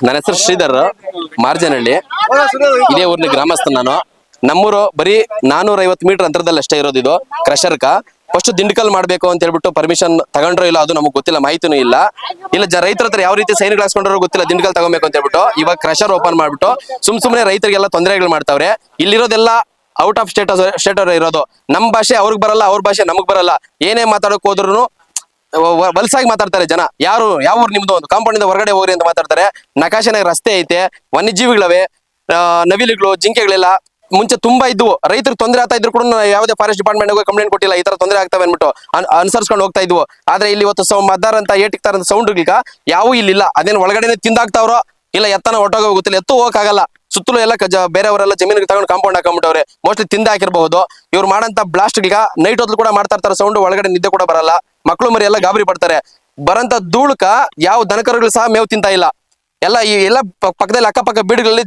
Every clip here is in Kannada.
ನನ್ನ ಹೆಸರು ಶ್ರೀಧರ್, ಮಾರ್ಜನಹಳ್ಳಿ. ಇದೇ ಊರಿನ ಗ್ರಾಮಸ್ಥ ನಾನು. ನಮ್ಮೂರು ಬರೀ 450 ಮೀಟರ್ ಅಂತರದಲ್ಲಿ ಅಷ್ಟೇ ಇರೋದು. ಇದು ಕ್ರಷರ್ಕ ಫಸ್ಟ್ ದಿಂಡ್ಕಲ್ ಮಾಡ್ಬೇಕು ಅಂತ ಹೇಳ್ಬಿಟ್ಟು ಪರ್ಮಿಷನ್ ತಗೊಂಡ್ರೋ ಇಲ್ಲ ಅದು ನಮಗೆ ಗೊತ್ತಿಲ್ಲ, ಮಾಹಿತಿನೂ ಇಲ್ಲ. ರೈತರ ಹತ್ರ ಯಾವ ರೀತಿ ಸೈನ್ಗಳು ಹಾಕ್ಸ್ಕೊಂಡ್ರೋ ಗೊತ್ತಿಲ್ಲ, ದಿಂಡ್ಕಲ್ ತಗೋಬೇಕು ಅಂತ ಹೇಳ್ಬಿಟ್ಟು ಇವಾಗ ಕ್ರಷರ್ ಓಪನ್ ಮಾಡ್ಬಿಟ್ಟು ಸುಮ್ನೆ ರೈತರಿಗೆಲ್ಲ ತೊಂದರೆಗಳು ಮಾಡ್ತಾವ್ರೆ. ಇಲ್ಲಿರೋದೆಲ್ಲ ಔಟ್ ಆಫ್ ಸ್ಟೇಟ್ ಇರೋದು. ನಮ್ಮ ಭಾಷೆ ಅವ್ರಿಗೆ ಬರಲ್ಲ, ಅವ್ರ ಭಾಷೆ ನಮಗ್ ಬರಲ್ಲ. ಏನೇ ಮಾತಾಡಕ್ ಹೋದ್ರು ವಲಸಾಗಿ ಮಾತಾಡ್ತಾರೆ ಜನ. ಯಾವ ಊರು ನಿಮ್ದು, ಒಂದು ಕಾಂಪೌಂಡ್ ಇಂದ ಹೊರಗಡೆ ಹೋಗ್ರಿ ಅಂತ ಮಾತಾಡ್ತಾರೆ. ನಕಾಶೆನಾಗ ರಸ್ತೆ ಐತೆ, ವನ್ಯಜೀವಿಗಳವೆ, ನವಿಲುಗಳು, ಜಿಂಕೆಗಳೆಲ್ಲ ಮುಂಚೆ ತುಂಬಾ ಇದ್ವು. ರೈತರಿಗೆ ತೊಂದರೆ ಆಗ್ತಾ ಇದ್ರು ಕೂಡ ಯಾವುದೇ ಫಾರೆಸ್ಟ್ ಡಿಪಾರ್ಟ್ಮೆಂಟ್ ಕಂಪ್ಲೇಂಟ್ ಕೊಟ್ಟಿಲ್ಲ, ಈ ತರ ತೊಂದರೆ ಆಗ್ತವೆ ಅನ್ಬಿಟ್ಟು ಅನುಸರಿಸ್ಕೊಂಡು ಹೋಗ್ತಾ ಇದ್ವು. ಆದ್ರೆ ಇಲ್ಲಿ ಇವತ್ತು ಮದ್ದಾರ ಅಂತ ಏಟಿಕ್ತಾರಂತ ಸೌಂಡ್ಗಳೀಗ ಯಾವೂ ಇಲ್ಲಿಲ್ಲ. ಅದೇನು ಒಳಗಡೆನೆ ತಿಂದಾಕ್ತಾವ್ರೋ ಇಲ್ಲ ಎತ್ತನ ಹೊಟ್ಟೋಗೋ ಗೊತ್ತಿಲ್ಲ. ಎತ್ತು ಹೋಗಕ್ಕಾಗಲ್ಲ, ಸುತ್ತಲೂ ಎಲ್ಲ ಬೇರೆಯವರೆಲ್ಲ ಜಮೀನಿಗೆ ತಗೊಂಡು ಕಾಂಪೌಂಡ್ ಹಾಕೊಂಡ್ಬಿಟ್ಟವ್ರೆ. ಮೋಸ್ಟ್ಲಿ ತಿಂದ ಹಾಕಿರಬಹುದು. ಇವ್ರು ಮಾಡಂತ ಬ್ಲಾಸ್ಟ್ ಈಗ ನೈಟ್ ಹೊತ್ತು ಕೂಡ ಮಾಡ್ತಾ ಇರ್ತಾರೆ ಸೌಂಡ್, ಒಳಗಡೆ ನಿದ್ದೆ ಕೂಡ ಬರಲ್ಲ. ಮಕ್ಕಳು ಮರಿ ಎಲ್ಲ ಗಾಬರಿ ಪಡ್ತಾರೆ. ಬರಂತ ಧೂಳಕ ಯಾವ ದನಕರುಗಳು ಸಹ ಮೇವು ತಿಂತಾ ಇಲ್ಲ. ಎಲ್ಲ ಪಕ್ಕದಲ್ಲಿ ಅಕ್ಕಪಕ್ಕ ಬೀಡುಗಳಲ್ಲಿ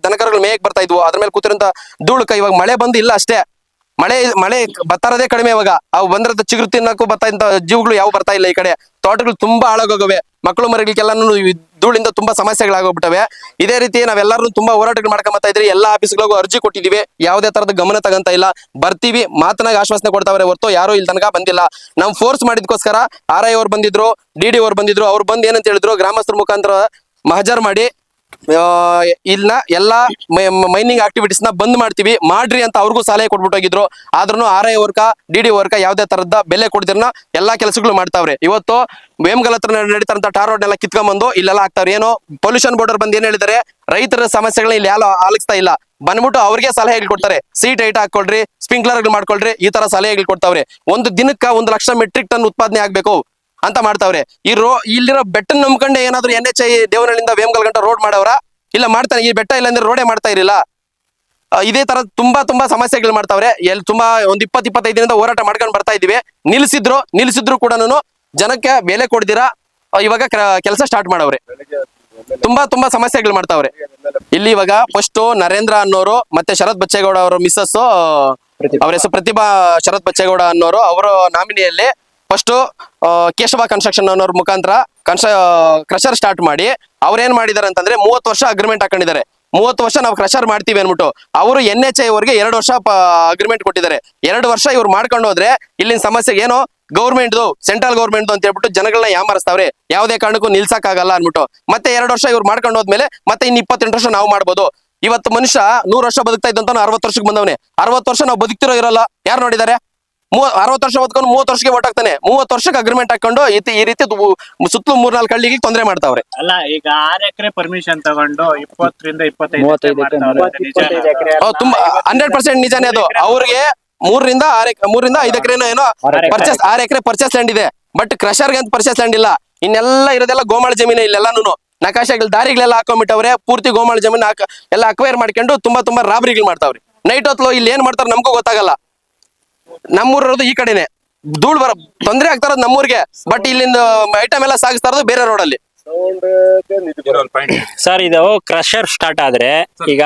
ದನಕರುಗಳು ಮೇಯಕ್ ಬರ್ತಾ ಇದ್ವು. ಅದ್ರ ಮೇಲೆ ಕೂತಿರಂತ ಧೂಳಕ ಇವಾಗ ಮಳೆ ಬಂದು ಇಲ್ಲ ಅಷ್ಟೇ. ಮಳೆ ಬರ್ತಾರದೇ ಕಡಿಮೆ. ಇವಾಗ ಅವು ಬಂದ್ರಂತ ಚಿಗುರು ತಿನ್ನಕ್ಕೂ ಬರ್ತಾ ಇಂತ ಜೀವಗಳು ಯಾವ ಬರ್ತಾ ಇಲ್ಲ. ಈ ಕಡೆ ತೋಟಗಳು ತುಂಬಾ ಹಾಳಾಗೋಗವೆ. ಮಕ್ಕಳು ಮರಿಗಳಿಗೆಲ್ಲಾನು ಧೂಳಿಂದ ತುಂಬಾ ಸಮಸ್ಯೆಗಳಾಗೋಗ್ಬಿಟ್ಟವೆ. ಇದೇ ರೀತಿ ನಾವೆಲ್ಲರೂ ತುಂಬಾ ಹೋರಾಟಗಳು ಮಾಡ್ಕೊಂಬತ್ತಾ ಇದ್ರಿ. ಎಲ್ಲಾ ಆಫೀಸ್ಗಳಿಗೂ ಅರ್ಜಿ ಕೊಟ್ಟಿದೀವಿ, ಯಾವುದೇ ತರದ ಗಮನ ತಗಂತ ಇಲ್ಲ. ಬರ್ತೀವಿ ಮಾತನಾಗ ಆಶ್ವಾಸನೆ ಕೊಡ್ತಾವ್ರೆ ಹೊರತು ಯಾರು ಇಲ್ಲಿ ತನಕ ಬಂದಿಲ್ಲ. ನಾವು ಫೋರ್ಸ್ ಮಾಡಿದ್ಕೋಸ್ಕರ RI ಅವ್ರು ಬಂದಿದ್ರು, DD ಅವ್ರು ಬಂದಿದ್ರು. ಅವ್ರು ಬಂದು ಏನಂತ ಹೇಳಿದ್ರು, ಗ್ರಾಮಸ್ಥರ ಮುಖಾಂತರ ಮಹಜರ್ ಮಾಡಿ ಇಲ್ಲ ಎಲ್ಲಾ ಮೈನಿಂಗ್ ಆಕ್ಟಿವಿಟೀಸ್ ನ ಬಂದ್ ಮಾಡ್ರಿ ಅಂತ ಅವ್ರಿಗೂ ಸಲಹೆ ಕೊಟ್ಬಿಟ್ಟೋಗಿದ್ರು. ಆದ್ರೂ RI ವರ್ಕ DD ವರ್ಕ ಯಾವ್ದೇ ತರದ ಬೆಲೆ ಕೊಡ್ದಿರನ ಎಲ್ಲಾ ಕೆಲಸಗಳು ಮಾಡ್ತಾವ್ರೆ. ಇವತ್ತು ವೇಮಗಲ್ ಹತ್ರ ನಡೀತಾರಂತ ಟಾರ್ ರೋಡ್ ಎಲ್ಲ ಕಿತ್ಕೊಂಡ್ಬಂದು ಇಲ್ಲೆಲ್ಲ ಆಗ್ತಾವ್ರೆ. ಏನೋ ಪೊಲ್ಯೂಷನ್ ಬೋರ್ಡರ್ ಬಂದು ಏನ್ ಹೇಳಿದಾರೆ, ರೈತರ ಸಮಸ್ಯೆಗಳನ್ನ ಇಲ್ಲಿ ಯಾರು ಆಲಿಸ್ತಾ ಇಲ್ಲ. ಬಂದ್ಬಿಟ್ಟು ಅವ್ರಿಗೆ ಸಲಹೆಗಳು ಕೊಡ್ತಾರೆ. ಸೀಟ್ ಹೈಟ್ ಹಾಕೊಳ್ರಿ, ಸ್ಪ್ರಿಂಕ್ಲರ್ ಮಾಡ್ಕೊಳ್ರಿ, ಈ ತರ ಸಲಹೆಗಳು ಕೊಡ್ತಾವ್ರೆ. ಒಂದು ದಿನಕ್ಕ 1 ಲಕ್ಷ ಮೆಟ್ರಿಕ್ ಟನ್ ಉತ್ಪಾದನೆ ಆಗ್ಬೇಕು ಅಂತ ಮಾಡ್ತಾವ್ರೆ. ಇಲ್ಲಿರೋ ಬೆಟ್ಟ ನಂಬ್ಕೊಂಡೆ ಏನಾದ್ರು NHI ದೇವನಹಳ್ಳಿಯಿಂದ ವೇಮಗಲ್ ಗಂಟ ರೋಡ್ ಮಾಡವ್ರ ಇಲ್ಲ ಮಾಡ್ತಾನೆ. ಈ ಬೆಟ್ಟ ಇಲ್ಲ ಅಂದ್ರೆ ರೋಡೇ ಮಾಡ್ತಾ ಇರಲಿಲ್ಲ. ಇದೇ ತರ ತುಂಬಾ ಸಮಸ್ಯೆಗಳು ಮಾಡ್ತಾವ್ರೆ. ತುಂಬಾ ಒಂದು 20-25 ದಿನದಿಂದ ಹೋರಾಟ ಮಾಡ್ಕೊಂಡು ಬರ್ತಾ ಇದೀವಿ. ನಿಲ್ಸಿದ್ರು ಕೂಡ ಜನಕ್ಕೆ ಬೆಲೆ ಕೊಡ್ದಿರಾ ಇವಾಗ ಕೆಲಸ ಸ್ಟಾರ್ಟ್ ಮಾಡವ್ರೆ. ತುಂಬಾ ಸಮಸ್ಯೆಗಳು ಮಾಡ್ತಾವ್ರೆ. ಇಲ್ಲಿ ಇವಾಗ ಫಸ್ಟ್ ನರೇಂದ್ರ ಅನ್ನೋರು ಮತ್ತೆ ಶರತ್ ಬಚ್ಚೇಗೌಡ ಅವರ ಮಿಸ್ಸಸ್, ಅವ್ರ ಹೆಸರು ಪ್ರತಿಭಾ ಶರತ್ ಬಚ್ಚೇಗೌಡ ಅನ್ನೋರು, ಅವರ ನಾಮಿನಿಯಲ್ಲಿ ಫಸ್ಟ್ ಕೇಶವ ಕನ್ಸ್ಟ್ರಕ್ಷನ್ ಅನ್ನೋರ್ ಮುಖಾಂತರ ಕ್ರಷರ್ ಸ್ಟಾರ್ಟ್ ಮಾಡಿ ಅವ್ರೇನ್ ಮಾಡಿದಾರೆ ಅಂತಂದ್ರೆ 30 ವರ್ಷ ಅಗ್ರಿಮೆಂಟ್ ಹಾಕೊಂಡಿದ್ದಾರೆ. 30 ವರ್ಷ ನಾವು ಕ್ರಷರ್ ಮಾಡ್ತೀವಿ ಅನ್ಬಿಟ್ಟು ಅವರು NHI ಅವ್ರಿಗೆ 2 ವರ್ಷ ಅಗ್ರಿಮೆಂಟ್ ಕೊಟ್ಟಿದ್ದಾರೆ. 2 ವರ್ಷ ಇವ್ರು ಮಾಡ್ಕೊಂಡು ಹೋದ್ರೆ ಇಲ್ಲಿನ ಸಮಸ್ಯೆ ಏನೋ ಗೌರ್ಮೆಂಟ್ ಸೆಂಟ್ರಲ್ ಗೌರ್ಮೆಂಟ್ ಅಂತ ಹೇಳ್ಬಿಟ್ಟು ಜನಗಳನ್ನ ಯಾಮಾರಿಸ್ತಾವ್ರೆ. ಯಾವುದೇ ಕಾರಣಕ್ಕೂ ನಿಲ್ಸಕ್ ಆಗಲ್ಲ ಅನ್ಬಿಟ್ಟು ಮತ್ತೆ 2 ವರ್ಷ ಇವ್ರು ಮಾಡ್ಕೊಂಡು ಹೋದ್ಮೇಲೆ ಮತ್ತೆ ಇನ್ನು 28 ವರ್ಷ ನಾವು ಮಾಡ್ಬೋದು. ಇವತ್ತು ಮನುಷ್ಯ 100 ವರ್ಷ ಬದುಕ್ತಾ ಇದ್ದಂತ 60 ವರ್ಷಕ್ಕೆ ಬಂದವನೆ. 60 ವರ್ಷ ನಾವು ಬದುಕ್ತಿರೋ ಇರಲ್ಲ. ಯಾರು ನೋಡಿದ್ದಾರೆ? 60 ವರ್ಷ ಓದ್ಕೊಂಡು 30 ವರ್ಷಕ್ಕೆ ಓಟ್ ಹಾಕ್ತಾನೆ. 30 ವರ್ಷಕ್ಕೆ ಅಗ್ರಿಮೆಂಟ್ ಹಾಕೊಂಡು ಈ ರೀತಿ ಸುತ್ತಲೂ 3-4 ಹಳ್ಳಿಗೆ ತೊಂದರೆ ಮಾಡ್ತಾವ್ರೆ. ಅಲ್ಲ, ಈಗ 6 ಎಕರೆ ಪರ್ಮಿಷನ್ ತಗೊಂಡು 20 ರಿಂದ 25 ತುಂಬಾ 100% ನಿಜಾನೇ ಅದು. ಅವ್ರಿಗೆ 3 ರಿಂದ 5 ಎಕರೆನೋ ಏನೋ ಪರ್ಚೇಸ್, 6 ಎಕರೆ ಪರ್ಚೇಸ್ ಲ್ಯಾಂಡ್ ಇದೆ. ಬಟ್ ಕ್ರಷರ್ಗೆ ಅಂತ ಪರ್ಚೇಸ್ ಲ್ಯಾಂಡ್ ಇಲ್ಲ. ಇನ್ನೆಲ್ಲ ಇರೋದೆಲ್ಲ ಗೋಮಾಳ ಜಮೀನು. ಇಲ್ಲೆಲ್ಲಾನು ನಕಾಶೆಗಳು ದಾರಿಗಳೆಲ್ಲ ಹಾಕೊಂಡ್ಬಿಟ್ಟವ್ರೆ. ಪೂರ್ತಿ ಗೋಮಾಳ ಜಮೀನು ಎಲ್ಲ ಅಕ್ವೈರ್ ಮಾಡ್ಕೊಂಡು ತುಂಬಾ ರಾಬರಿಗಳು ಮಾಡ್ತಾವ್ರೆ. ನೈಟ್ ಹೊತ್ತು ಇಲ್ಲಿ ಏನ್ ಮಾಡ್ತಾರ ನಮಗೂ ಗೊತ್ತಾಗಲ್ಲ. ನಮ್ಮೂರಿರೋದು ಈ ಕಡೆನೆ. ಧೂಳ್ ತೊಂದರೆ ಆಗ್ತಾ ಇರೋದು ನಮ್ಮೂರಿಗೆ. ಬಟ್ ಇಲ್ಲಿಂದ ಐಟಮ್ ಎಲ್ಲ ಸಾಗಿಸ್ತಾ ಇರೋದು ಬೇರೆ ರೋಡಲ್ಲಿ. ಸರ್, ಇದು ಕ್ರಷರ್ ಸ್ಟಾರ್ಟ್ ಆದ್ರೆ ಈಗ